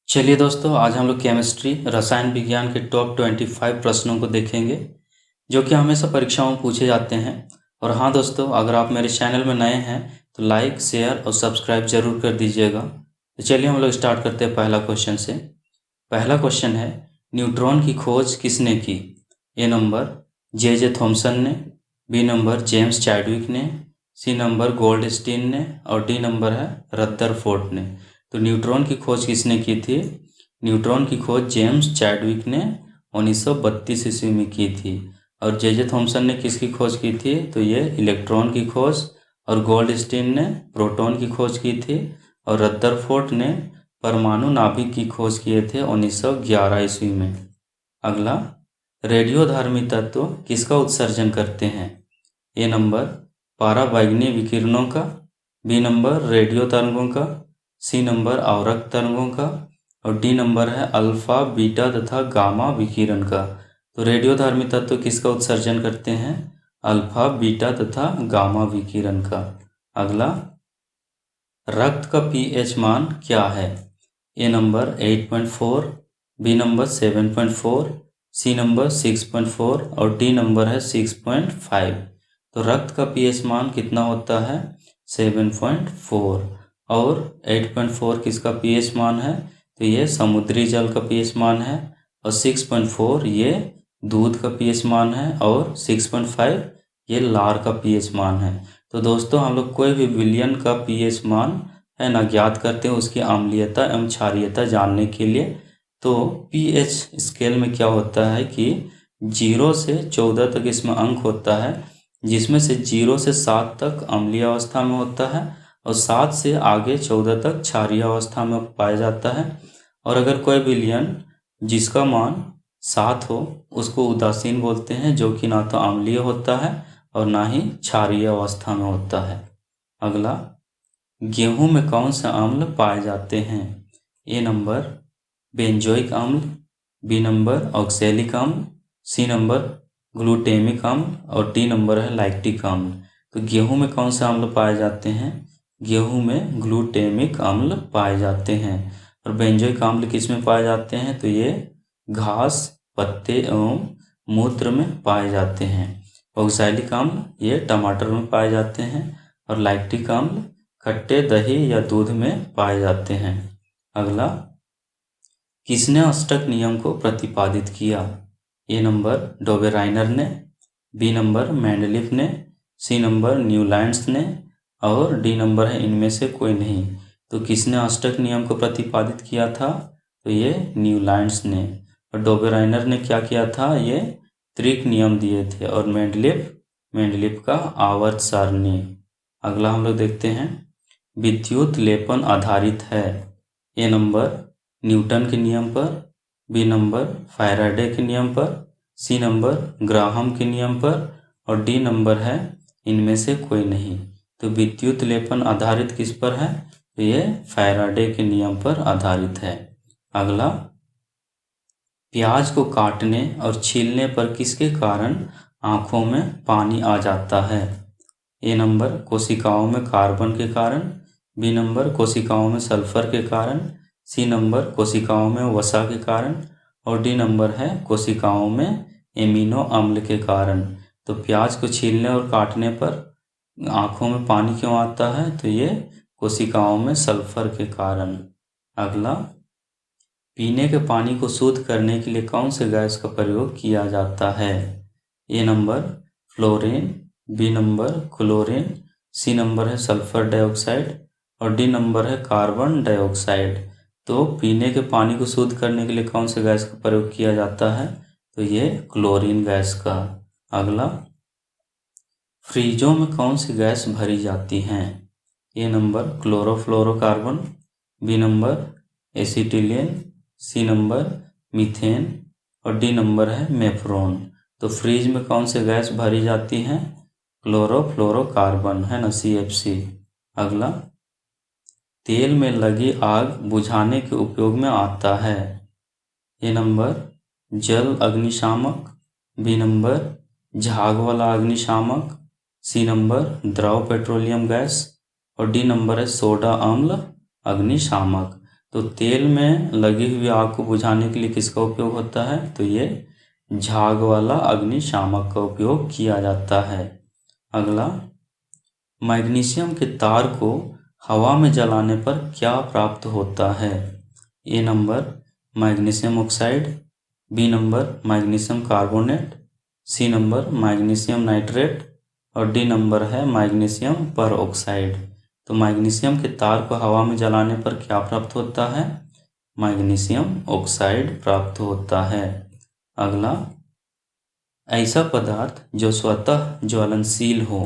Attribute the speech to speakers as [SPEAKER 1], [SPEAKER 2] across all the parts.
[SPEAKER 1] चलिए दोस्तों, आज हम लोग केमिस्ट्री रसायन विज्ञान के टॉप 25 प्रश्नों को देखेंगे जो कि हमेशा परीक्षाओं में पूछे जाते हैं। और हाँ दोस्तों, अगर आप मेरे चैनल में नए हैं तो लाइक, शेयर और सब्सक्राइब जरूर कर दीजिएगा। तो चलिए हम लोग स्टार्ट करते हैं पहला क्वेश्चन से। पहला क्वेश्चन है, न्यूट्रॉन की खोज किसने की? ए नंबर जे थॉमसन ने, बी नंबर जेम्स चैडविक ने, सी नंबर गोल्डस्टीन ने और डी नंबर है रदरफोर्ड ने। तो न्यूट्रॉन की खोज किसने की थी? न्यूट्रॉन की खोज जेम्स चैडविक ने 1932 ईस्वी में की थी। और जे थॉमसन ने किसकी खोज की थी? तो ये इलेक्ट्रॉन की खोज। और गोल्डस्टीन ने प्रोटॉन की खोज की थी। और रदरफोर्ड ने परमाणु नाभिक की खोज किए थे 1911 ईस्वी में। अगला, रेडियोधर्मी तत्व किसका उत्सर्जन करते हैं? ए नंबर पराबैंगनी विकिरणों का, बी नंबर रेडियो तरंगों का, सी नंबर आवर्त तरंगों का और डी नंबर है अल्फा, बीटा तथा गामा विकिरण का। तो रेडियोधर्मी तत्व किसका उत्सर्जन करते हैं? अल्फा, बीटा तथा गामा विकिरण का। अगला, रक्त का पीएच मान क्या है? A number 8.4, B number 7.4, C number 6.4 और डी नंबर है 6.5। तो रक्त का पीएच मान कितना होता है? 7.4। और 8.4 किसका पीएच मान है? तो ये समुद्री जल का पीएच मान है। और 6.4 ये दूध का पीएच मान है। और 6.5 ये लार का पीएच मान है। तो दोस्तों, हम लोग कोई भी विलयन का पीएच मान है ना ज्ञात करते हैं उसकी अम्लीयता एवं क्षारीयता जानने के लिए। तो पीएच स्केल में क्या होता है कि 0 से 14 तक इसमें अंक होता है, जिसमें से 0 से 7 तक अम्लीय अवस्था में होता है और 7 से आगे 14 तक क्षारीय अवस्था में पाया जाता है। और अगर कोई विलयन जिसका मान 7 हो उसको उदासीन बोलते हैं, जो कि ना तो अम्लीय होता है और ना ही क्षारीय अवस्था में होता है। अगला, गेहूं में कौन से अम्ल पाए जाते हैं? ए नंबर बेंजोइक अम्ल, बी नंबर ऑक्सैलिक अम्ल, सी नंबर ग्लूटेमिक अम्ल और डी नंबर है लैक्टिक अम्ल। तो गेहूं में कौन से अम्ल पाए जाते हैं? गेहूं में ग्लूटेमिक अम्ल पाए जाते हैं। और बेंजोइक अम्ल किस में पाए जाते हैं? तो ये घास, पत्ते एवं मूत्र में पाए जाते हैं। ऑक्सैलिक अम्ल ये टमाटर में पाए जाते हैं। और लैक्टिक अम्ल खट्टे दही या दूध में पाए जाते हैं। अगला, किसने अष्टक नियम को प्रतिपादित किया? ए नंबर डोबेराइनर ने, बी नंबर मेंडलीफ ने, सी नंबर न्यूलैंड्स ने और डी नंबर है इनमें से कोई नहीं। तो किसने अष्टक नियम को प्रतिपादित किया था? तो ये न्यूलैंड्स ने। और डोबेराइनर ने क्या किया था? ये त्रिक नियम दिए थे। और मेंडलीफ का आवर्त सारणी। अगला हम लोग देखते हैं, विद्युत लेपन आधारित है। ए नंबर न्यूटन के नियम पर, बी नंबर फैराडे के नियम पर, सी नंबर ग्राहम के नियम पर और डी नंबर है इनमें से कोई नहीं। तो विद्युत लेपन आधारित किस पर है? तो ये फैराडे के नियम पर आधारित है। अगला, प्याज को काटने और छीलने पर किसके कारण आंखों में पानी आ जाता है? ए नंबर कोशिकाओं में कार्बन के कारण, बी नंबर कोशिकाओं में सल्फर के कारण, सी नंबर कोशिकाओं में वसा के कारण और डी नंबर है कोशिकाओं में एमिनो अम्ल के कारण। तो प्याज को छीलने और काटने पर आंखों में पानी क्यों आता है? तो ये कोशिकाओं में सल्फर के कारण। अगला, पीने के पानी को शुद्ध करने के लिए कौन से गैस का प्रयोग किया जाता है? A number fluorine, B number chlorine, C number है सल्फर डाइऑक्साइड और डी नंबर है कार्बन डाइऑक्साइड। तो पीने के पानी को शुद्ध करने के लिए कौन से गैस का प्रयोग किया जाता है? तो ये क्लोरीन गैस का। अगला, फ्रिजों में कौन सी गैस भरी जाती हैं? A number chlorofluorocarbon, B number acetylene, C number methane और डी नंबर है मेफ्रॉन। तो फ्रिज में कौन सी गैस भरी जाती है? क्लोरोफ्लोरोकार्बन है ना, CFC। अगला, तेल में लगी आग बुझाने के उपयोग में आता है। ए नंबर जल अग्निशामक, बी नंबर झाग वाला अग्निशामक, सी नंबर द्रव पेट्रोलियम गैस और डी नंबर है सोडा अम्ल अग्निशामक। तो तेल में लगी हुई आग को बुझाने के लिए किसका उपयोग होता है? तो ये झाग वाला अग्निशामक का उपयोग किया जाता है। अगला, मैग्नीशियम के तार को हवा में जलाने पर क्या प्राप्त होता है? A number magnesium oxide, B number magnesium carbonate, C number magnesium nitrate और डी नंबर है मैग्नीशियम परऑक्साइड। तो मैग्नीशियम के तार को हवा में जलाने पर क्या प्राप्त होता है? मैग्नीशियम ऑक्साइड प्राप्त होता है। अगला, ऐसा पदार्थ जो स्वतः ज्वलनशील हो।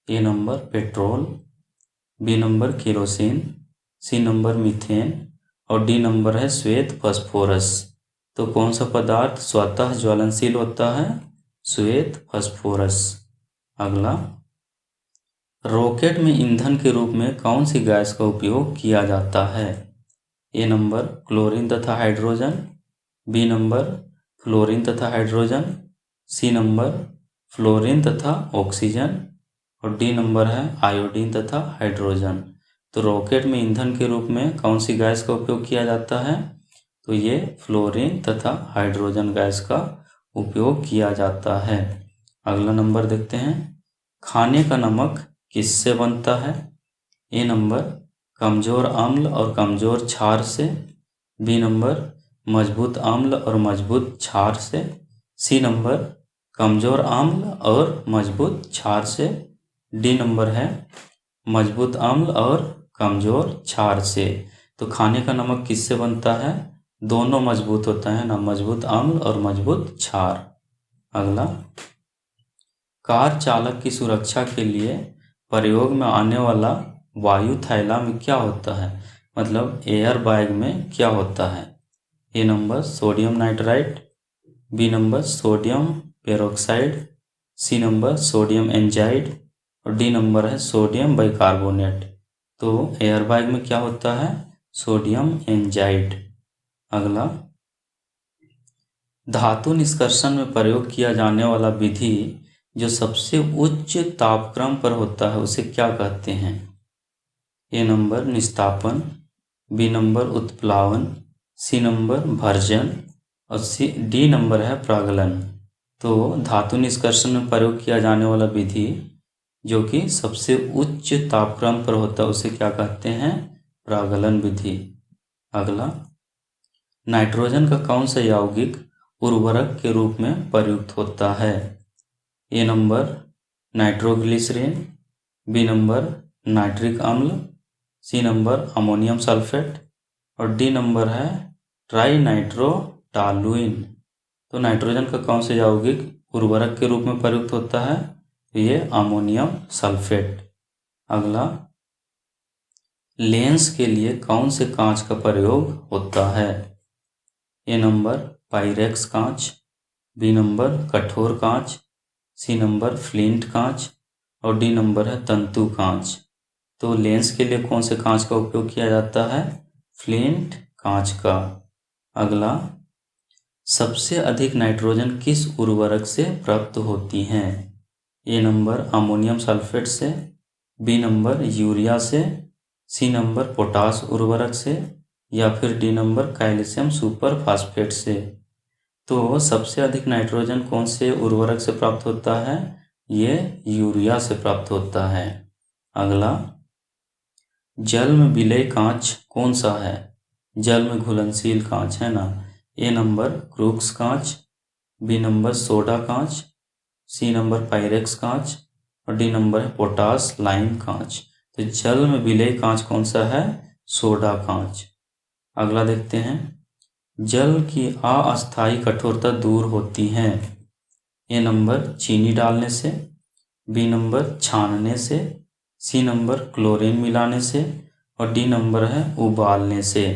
[SPEAKER 1] A number petrol, B number kerosene, C number methane और डी नंबर है श्वेत फास्फोरस। तो कौन सा पदार्थ स्वतः ज्वलनशील होता है? श्वेत फास्फोरस। अगला, रॉकेट में ईंधन के रूप में कौन सी गैस का उपयोग किया जाता है? ए नंबर क्लोरीन तथा हाइड्रोजन, बी नंबर फ्लोरीन तथा हाइड्रोजन, सी नंबर फ्लोरीन तथा ऑक्सीजन और डी नंबर है आयोडीन तथा हाइड्रोजन। तो रॉकेट में ईंधन के रूप में कौन सी गैस का उपयोग किया जाता है? तो ये फ्लोरीन तथा हाइड्रोजन गैस का उपयोग किया जाता है। अगला नंबर देखते हैं, खाने का नमक किससे बनता है? ए नंबर कमज़ोर अम्ल और कमज़ोर क्षार से, बी नंबर मजबूत अम्ल और मजबूत क्षार से, सी नंबर कमज़ोर अम्ल और मजबूत क्षार से, डी नंबर है मजबूत अम्ल और कमज़ोर क्षार से। तो खाने का नमक किससे बनता है? दोनों मजबूत होता है ना, मजबूत अम्ल और मजबूत क्षार। अगला, कार चालक की सुरक्षा के लिए प्रयोग में आने वाला वायु थैला में क्या होता है? मतलब एयर बैग में क्या होता है? A number sodium nitrite, B number sodium peroxide, C number sodium azide और डी नंबर है सोडियम बाइकार्बोनेट। तो एयर बैग में क्या होता है? Sodium azide. अगला, धातु निष्कर्षण में प्रयोग किया जाने वाला विधि जो सबसे उच्च तापक्रम पर होता है उसे क्या कहते हैं? ए नंबर निस्तापन, बी नंबर उत्प्लावन, सी नंबर भर्जन और डी नंबर है प्रागलन। तो धातु निष्कर्षण में प्रयोग किया जाने वाला विधि जो कि सबसे उच्च तापक्रम पर होता है उसे क्या कहते हैं? प्रागलन विधि। अगला, नाइट्रोजन का कौन सा यौगिक उर्वरक के रूप में प्रयुक्त होता है? A number nitroglycerine, B number nitric अम्ल, सी नंबर अमोनियम सल्फेट और डी नंबर है ट्राइनाइट्रोटॉलुइन। तो नाइट्रोजन का कौन सा यौगिक उर्वरक के रूप में प्रयुक्त होता है? ये अमोनियम सल्फेट। अगला, लेंस के लिए कौन से कांच का प्रयोग होता है? ए नंबर पाइरेक्स कांच, बी नंबर कठोर कांच, सी नंबर फ्लिंट कांच और डी नंबर है तंतु कांच। तो लेंस के लिए कौन से कांच का उपयोग किया जाता है? फ्लिंट कांच का। अगला, सबसे अधिक नाइट्रोजन किस उर्वरक से प्राप्त होती हैं? ए नंबर अमोनियम सल्फेट से, बी नंबर यूरिया से, सी नंबर पोटास उर्वरक से या फिर D number calcium super phosphate से। तो सबसे अधिक नाइट्रोजन कौन से उर्वरक से प्राप्त होता है? ये यूरिया से प्राप्त होता है। अगला, जल में विलेय कांच कौन सा है? जल में घुलनशील कांच है ना। ए नंबर क्रूक्स कांच, बी नंबर सोडा कांच, सी नंबर पाइरेक्स कांच और डी नंबर है पोटास लाइम कांच। तो जल में विलेय कांच कौन सा है? सोडा कांच। अगला देखते हैं, जल की अस्थायी कठोरता दूर होती है। ए नंबर चीनी डालने से, बी नंबर छानने से, सी नंबर क्लोरीन मिलाने से और डी नंबर है उबालने से।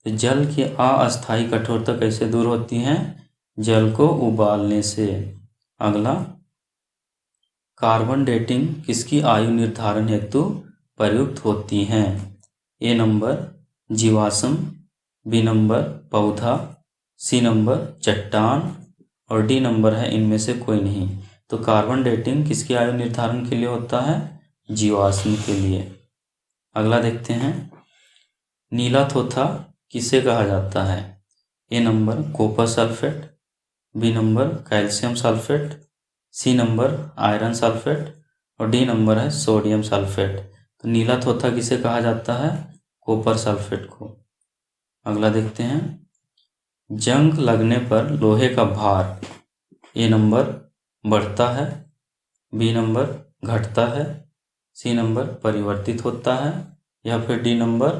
[SPEAKER 1] तो जल की अस्थायी कठोरता कैसे दूर होती है? जल को उबालने से। अगला, कार्बन डेटिंग किसकी आयु निर्धारण हेतु प्रयुक्त होती हैं? ए नंबर जीवाश्म, बी नंबर पौधा, सी नंबर चट्टान और डी नंबर है इनमें से कोई नहीं। तो कार्बन डेटिंग किसकी आयु निर्धारण के लिए होता है? जीवाश्म के लिए। अगला देखते हैं, नीला थोथा किसे कहा जाता है? A number copper sulphate, B number calcium sulphate, C number iron sulphate और डी नंबर है सोडियम सल्फेट। तो नीला थोथा किसे कहा जाता है? कॉपर सल्फेट को। अगला देखते हैं, जंग लगने पर लोहे का भार ए नंबर बढ़ता है, बी नंबर घटता है, सी नंबर परिवर्तित होता है या फिर डी नंबर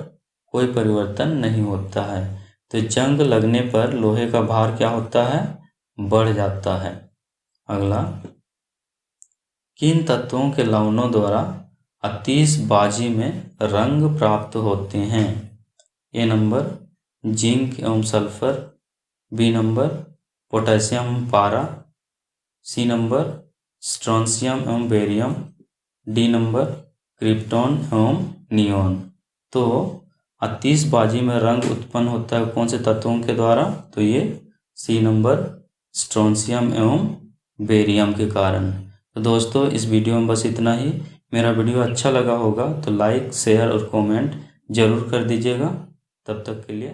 [SPEAKER 1] कोई परिवर्तन नहीं होता है। तो जंग लगने पर लोहे का भार क्या होता है? बढ़ जाता है। अगला, किन तत्वों के लवणों द्वारा आतिशबाजी में रंग प्राप्त होते हैं? ए नंबर जिंक एवं सल्फर, बी नंबर पोटेशियम पारा, सी नंबर स्ट्रोंशियम एवं बेरियम, डी नंबर क्रिप्टॉन एवं नियोन। तो आतिशबाजी में रंग उत्पन्न होता है कौन से तत्वों के द्वारा? तो ये सी नंबर स्ट्रोंशियम एवं बेरियम के कारण। तो दोस्तों इस वीडियो में बस इतना ही। मेरा वीडियो अच्छा लगा होगा तो लाइक, शेयर और कमेंट जरूर कर दीजिएगा। तब तक के लिए